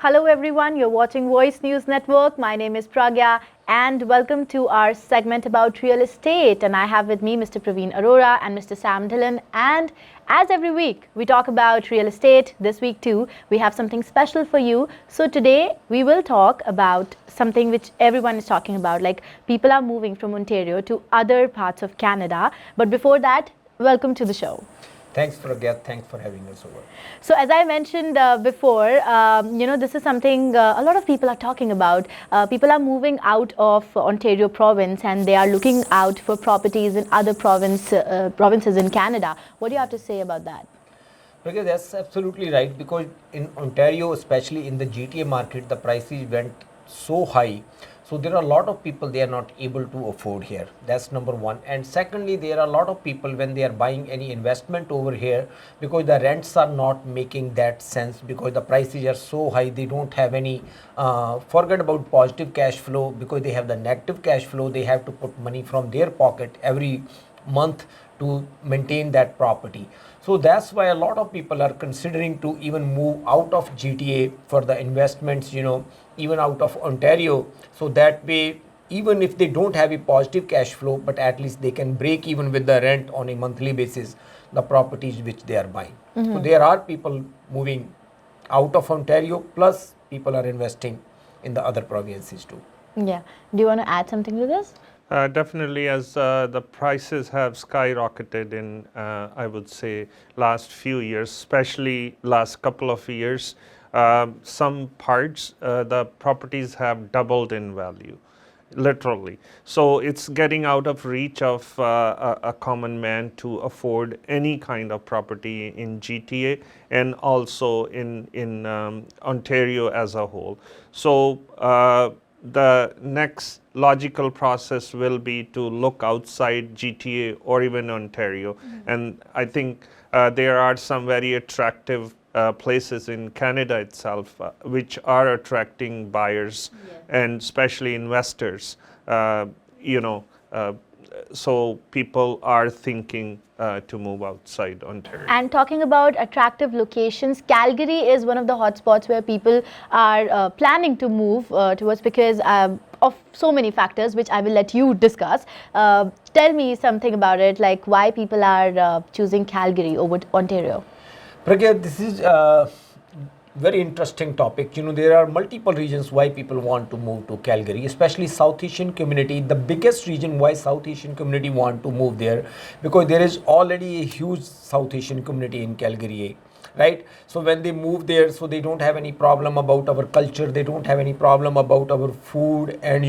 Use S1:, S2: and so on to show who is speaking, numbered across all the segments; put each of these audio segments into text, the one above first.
S1: Hello everyone, you're watching Voice News Network. My name is Pragya and welcome to our segment about real estate. And I have with me Mr. Parveen Arora and Mr. Sam Dhillon. And as every week, we talk about real estate. This week too, we have something special for you. So today, we will talk about something which everyone is talking about, like people are moving from Ontario to other parts of Canada. But before that, welcome to the show.
S2: Thanks for thanks for having us over.
S1: So as I mentioned before, this is something a lot of people are talking about. People are moving out of Ontario province and they are looking out for properties in other provinces in Canada. What do you have to say about that?
S2: Okay, that's absolutely right, because in Ontario, especially in the GTA market, the prices went so high. So there are a lot of people, they are not able to afford here. That's number one. And secondly, there are a lot of people when they are buying any investment over here, because the rents are not making that sense, because the prices are so high, they don't have any, forget about positive cash flow, because they have the negative cash flow. They have to put money from their pocket every month to maintain that property. So that's why a lot of people are considering to even move out of GTA for the investments, even out of Ontario. So that way, even if they don't have a positive cash flow, but at least they can break even with the rent on a monthly basis, the properties which they are buying. So there are people moving out of Ontario, plus people are investing in the other provinces too.
S1: Yeah. Do you want to add something to this?
S3: Definitely, as the prices have skyrocketed in, I would say, last few years, especially last couple of years. Some parts, the properties have doubled in value, literally. So it's getting out of reach of a common man to afford any kind of property in GTA and also in Ontario as a whole. So the next logical process will be to look outside GTA or even Ontario. And I think there are some very attractive places in Canada itself which are attracting buyers and especially investors. So people are thinking to move outside Ontario.
S1: And talking about attractive locations, Calgary is one of the hotspots where people are planning to move towards because of so many factors, which I will let you discuss. Tell me something about it, like why people are choosing Calgary over Ontario.
S2: Pragya, this is very interesting topic. There are multiple reasons why people want to move to Calgary, especially South Asian community. The biggest reason why South Asian community want to move there, because there is already a huge South Asian community in Calgary, right? So when they move there, so they don't have any problem about our culture, they don't have any problem about our food, and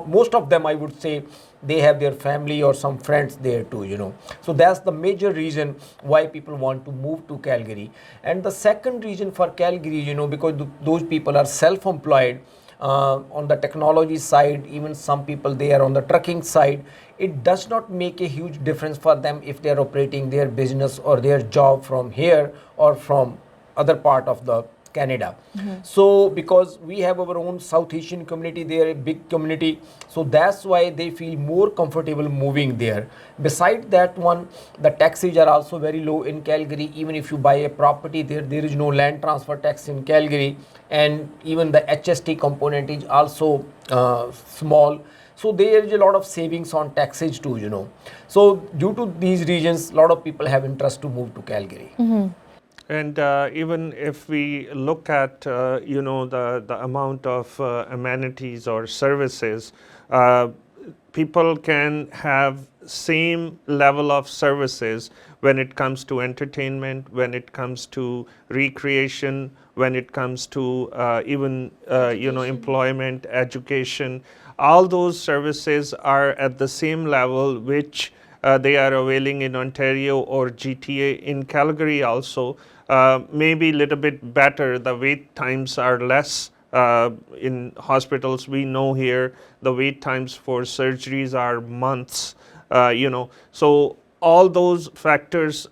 S2: most of them, I would say, they have their family or some friends there too. So that's the major reason why people want to move to Calgary. And the second reason for Calgary, because those people are self-employed on the technology side. Even some people, they are on the trucking side. It does not make a huge difference for them if they are operating their business or their job from here or from other part of the Canada. So because we have our own South Asian community, they are a big community, so that's why they feel more comfortable moving there. Beside that one, the taxes are also very low in Calgary. Even if you buy a property there is no land transfer tax in Calgary, and even the HST component is also small. So there is a lot of savings on taxes too. So due to these reasons, a lot of people have interest to move to Calgary.
S3: And even if we look at, the amount of amenities or services, people can have same level of services when it comes to entertainment, when it comes to recreation, when it comes to even, employment, education. All those services are at the same level which they are availing in Ontario or GTA. In Calgary also, maybe a little bit better. The wait times are less in hospitals. We know here the wait times for surgeries are months, So all those factors,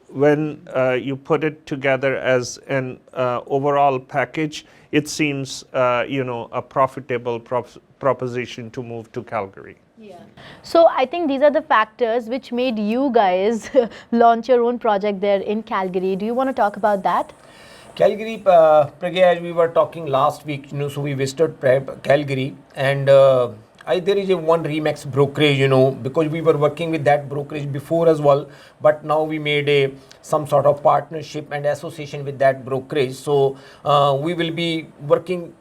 S3: when you put it together as an overall package, it seems, a profitable proposition to move to Calgary.
S1: Yeah. So I think these are the factors which made you guys launch your own project there in Calgary. Do you want to talk about that?
S2: Calgary, Pragya, as we were talking last week, so we visited Calgary, and there is a one Remax brokerage, because we were working with that brokerage before as well, but now we made some sort of partnership and association with that brokerage. So we will be working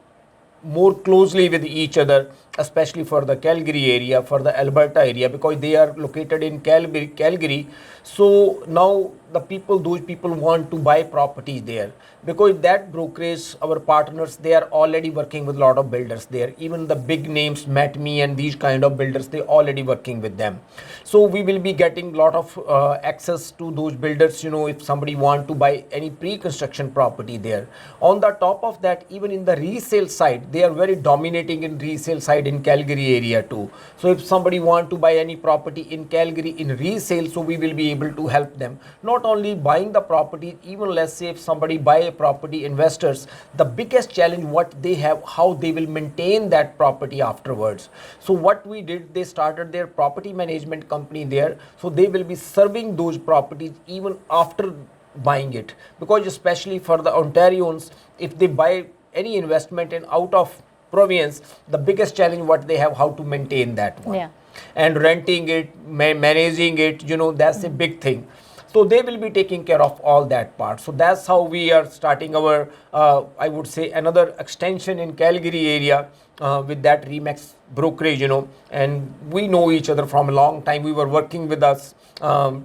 S2: more closely with each other, especially for the Calgary area, for the Alberta area, because they are located in Calgary. So now those people want to buy properties there, because that brokerage, our partners, they are already working with a lot of builders there. Even the big names, Met Me and these kind of builders, they already working with them. So we will be getting a lot of access to those builders, if somebody want to buy any pre-construction property there. On the top of that, even in the resale side, they are very dominating in resale side in Calgary area too. So if somebody want to buy any property in Calgary in resale, so we will be able to help them. Not only buying the property, even let's say if somebody buy a property, investors, the biggest challenge what they have, how they will maintain that property afterwards. So what we did, they started their property management company there. So they will be serving those properties even after buying it, because especially for the Ontarians, if they buy any investment in out of province, the biggest challenge what they have, how to maintain that one.
S1: Yeah.
S2: And renting it, managing it, that's a big thing. So they will be taking care of all that part. So that's how we are starting our, I would say, another extension in Calgary area with that Remax brokerage, and we know each other from a long time. We were working with us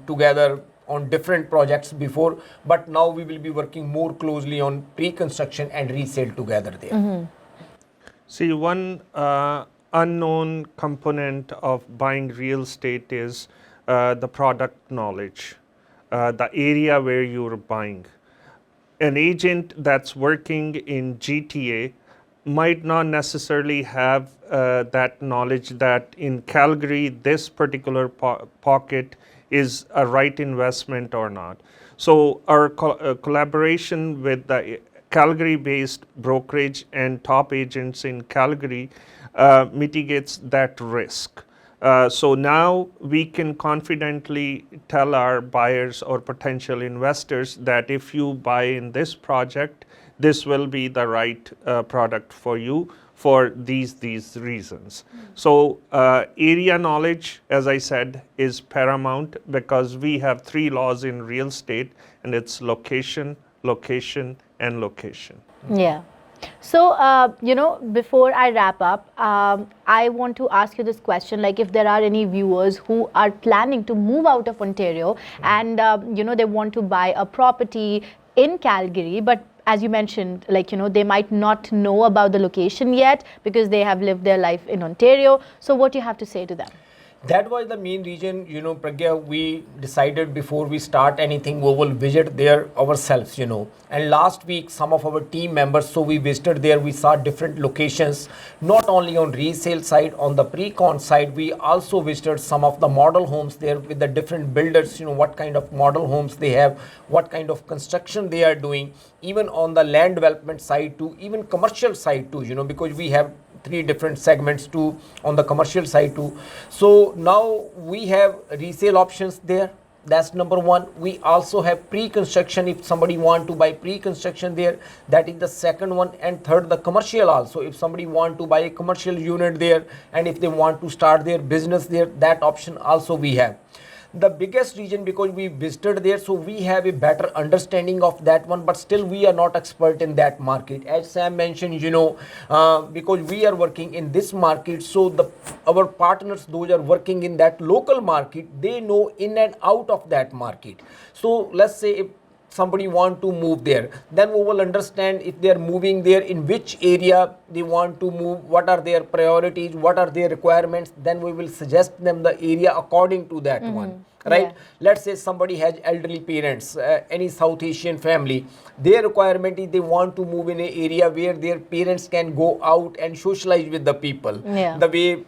S2: together on different projects before, but now we will be working more closely on pre-construction and resale together there.
S3: See, one unknown component of buying real estate is the product knowledge, the area where you're buying. An agent that's working in GTA might not necessarily have that knowledge that in Calgary, this particular pocket is a right investment or not. So our collaboration with the Calgary-based brokerage and top agents in Calgary mitigates that risk. So now we can confidently tell our buyers or potential investors that if you buy in this project, this will be the right product for you for these reasons. So area knowledge, as I said, is paramount, because we have 3 laws in real estate, and it's location, location, and location.
S1: Yeah. So, before I wrap up, I want to ask you this question, like if there are any viewers who are planning to move out of Ontario and, they want to buy a property in Calgary, but as you mentioned, they might not know about the location yet because they have lived their life in Ontario. So what do you have to say to them?
S2: That was the main reason, Pragya, we decided before we start anything, we will visit there ourselves, And last week, some of our team members, so we visited there, we saw different locations, not only on resale side, on the pre-con side, we also visited some of the model homes there with the different builders, what kind of model homes they have, what kind of construction they are doing, even on the land development side too, even commercial side too, because we have 3 different segments too on the commercial side too. So now we have resale options there. That's number 1. We also have pre-construction if somebody want to buy pre-construction there. That is the second one. And third, the commercial also. If somebody want to buy a commercial unit there, and if they want to start their business there, that option also we have. The biggest reason, because we visited there, so we have a better understanding of that one, but still we are not expert in that market. As Sam mentioned, because we are working in this market, so our partners, those are working in that local market, they know in and out of that market. So let's say if somebody want to move there, then we will understand if they are moving there, in which area they want to move, what are their priorities, what are their requirements, then we will suggest them the area according to that one. Right? Yeah. Let's say somebody has elderly parents, any South Asian family, their requirement is they want to move in an area where their parents can go out and socialize with the people. Yeah. The way,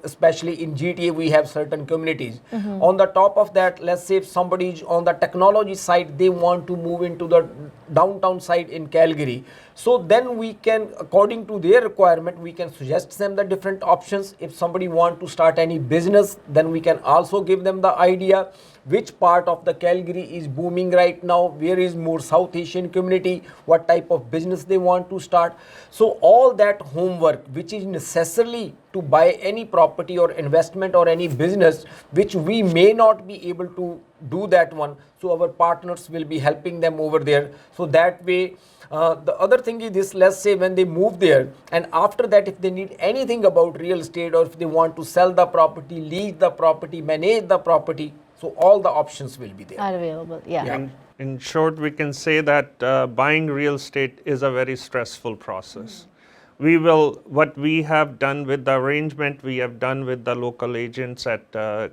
S2: especially in GTA, we have certain communities. On the top of that, let's say if somebody is on the technology side, they want to move into the downtown side in Calgary. So then we can, according to their requirement, we can suggest them the different options. If somebody want to start any business, then we can also give them the idea. which part of the Calgary is booming right now, where is more South Asian community, what type of business they want to start. So all that homework which is necessarily to buy any property or investment or any business which we may not be able to do that one, so our partners will be helping them over there. So that way, the other thing is this, let's say when they move there and after that if they need anything about real estate or if they want to sell the property, lease the property, manage the property, so all the options will be there.
S1: Are available. Yeah.
S3: In short, we can say that buying real estate is a very stressful process. What we have done with the arrangement we have done with the local agents at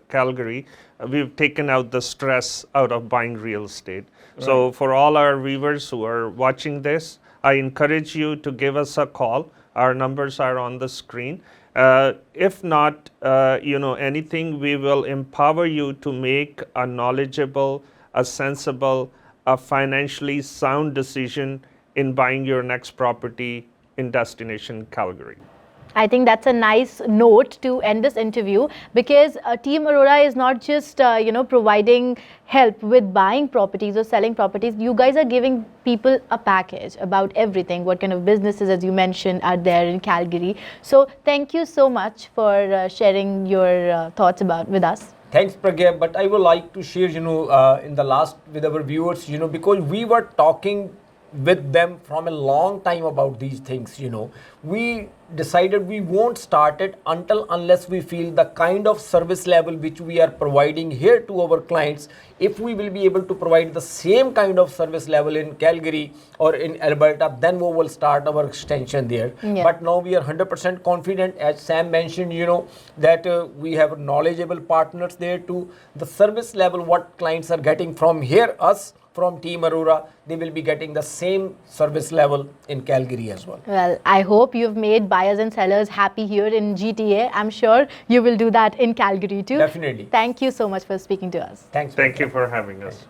S3: Calgary, we've taken out the stress out of buying real estate. Right. So for all our viewers who are watching this, I encourage you to give us a call. Our numbers are on the screen. If not, anything, we will empower you to make a knowledgeable, a sensible, a financially sound decision in buying your next property in destination Calgary.
S1: I think that's a nice note to end this interview, because Team Arora is not just providing help with buying properties or selling properties. You guys are giving people a package about everything, what kind of businesses, as you mentioned, are there in Calgary. So thank you so much for sharing your thoughts with us.
S2: Thanks, Pragya. But I would like to share, in the last with our viewers, because we were talking with them from a long time about these things, we decided we won't start it unless we feel the kind of service level which we are providing here to our clients, if we will be able to provide the same kind of service level in Calgary or in Alberta, then we will start our extension there. Yeah. But now we are 100% confident, as Sam mentioned, that we have knowledgeable partners there too. The service level what clients are getting from here, us, from Team Arora, they will be getting the same service level in Calgary as well.
S1: Well, I hope you've made buyers and sellers happy here in GTA. I'm sure you will do that in Calgary too.
S2: Definitely.
S1: Thank you so much for speaking to us.
S2: Thanks.
S3: Thank you for having us.